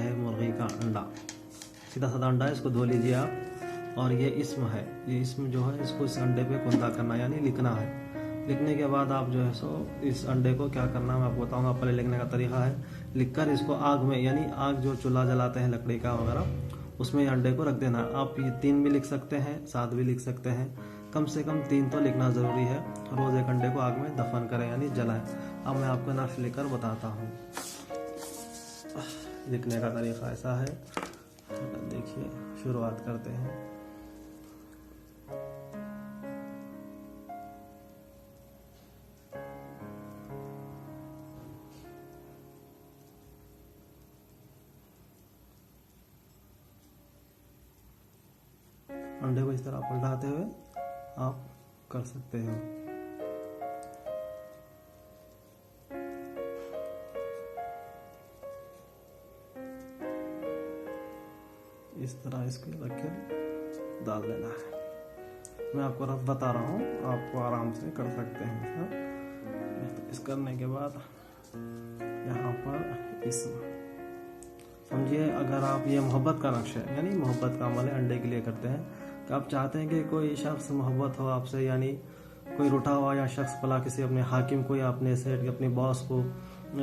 है मुर्गी का अंडा, सीधा साधा अंडा है, इसको धो लीजिए आप। और ये इसम है, ये इसम जो है इसको इस अंडे पे कुंदा करना यानी लिखना है। लिखने के बाद आप जो है सो इस अंडे को क्या करना है मैं आपको बताऊंगा। पहले लिखने का तरीका है, लिखकर इसको आग में, यानी आग जो चूल्हा जलाते हैं लकड़ी का वगैरह, उसमें अंडे को रख देना है। आप ये 3 भी लिख सकते हैं, 7 भी लिख सकते हैं, कम से कम 3 तो लिखना ज़रूरी है। रोज़ एक अंडे को आग में दफन करें यानी जलाएं। अब मैं आपको नक्श लेकर बताता हूँ। लिखने का तरीका ऐसा है, देखिए शुरुआत करते हैं। अंडे को इस तरह पलटाते हुए आप कर सकते हो। इस तरह इसको रख के डाल देना है। मैं आपको रफ बता रहा हूँ, आपको आराम से कर सकते हैं। इस करने के बाद यहाँ पर इस समझिए, अगर आप ये मोहब्बत का नक्शा है यानी मोहब्बत का अमल है, अंडे के लिए करते हैं कि आप चाहते हैं कि कोई शख्स मोहब्बत हो आपसे, यानी कोई रूठा हुआ या शख्स भला किसी अपने हाकिम को या अपने सेठ, अपने बॉस को,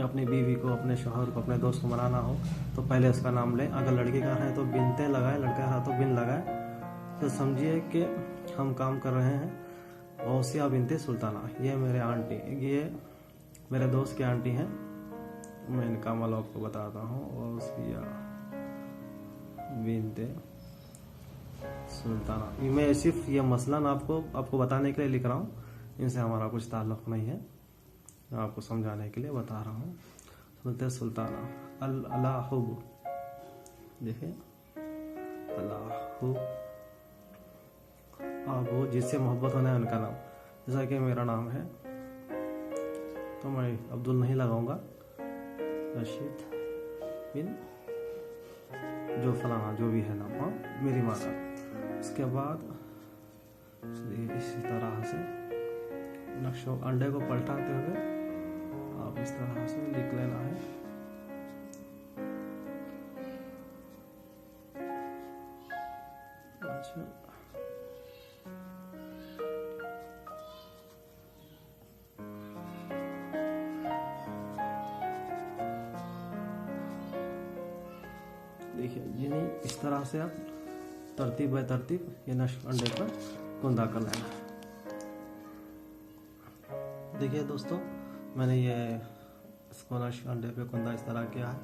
अपनी बीवी को, अपने शोहर को, अपने दोस्त को मनाना हो तो पहले उसका नाम लें। अगर लड़के का है तो बिनते लगाए, लड़के का है तो बिन लगाए। तो समझिए कि हम काम कर रहे हैं गौसिया बिनते सुल्ताना। ये मेरे आंटी, ये मेरे दोस्त की आंटी हैं। मैं इनका अमल आपको बताता हूँ। गौसिया बिनते सुल्ताना। मैं सिर्फ ये मसलन आपको बताने के लिए लिख रहा हूँ, इनसे हमारा कुछ ताल्लुक़ नहीं है, मैं आपको समझाने के लिए बता रहा हूँ। सुल्तान सुल्ताना अल्लाहुब, देखिए अल्लाहु, आप वो जिससे मोहब्बत होना है उनका नाम। जैसा कि मेरा नाम है तो मैं अब्दुल नहीं लगाऊंगा, रशीद बिन जो फलाना जो भी है नाम, हाँ मेरी माँ का। उसके बाद इसी तरह से नक्शो अंडे को पलटाते हुए आप इस तरह से लिख लेना है। अच्छा, देखिए यानी इस तरह से आप तरतीब बाय तरतीब ये नक्श अंडे पर कुंदा कर लेना है। देखिए दोस्तों, मैंने ये इसको नक्श अंडे पे कुंदा इस तरह किया है,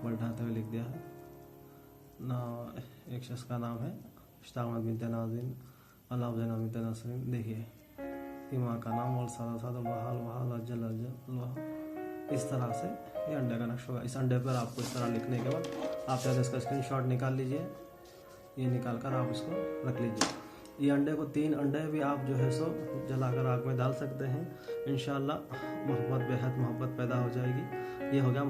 पलटाते हुए लिख दिया है ना। एक शख्स का नाम है इश्ताक अहमद बिनते नाज़रीन अल्लाह ज़ैनब बिनते नसरीन। देखिए माँ का नाम और सादा सादा वहाल वहाल अज्जल अज्जल। इस तरह से ये अंडे का नक्श होगा। इस अंडे पर आपको इस तरह लिखने के बाद आप चाहे इसका स्क्रीनशॉट निकाल लीजिए, ये निकाल कर आप इसको रख लीजिए। ये अंडे को 3 अंडे भी आप जो है सो जलाकर आग में डाल सकते हैं। इंशाअल्लाह मोहब्बत, बेहद मोहब्बत पैदा हो जाएगी। ये हो गया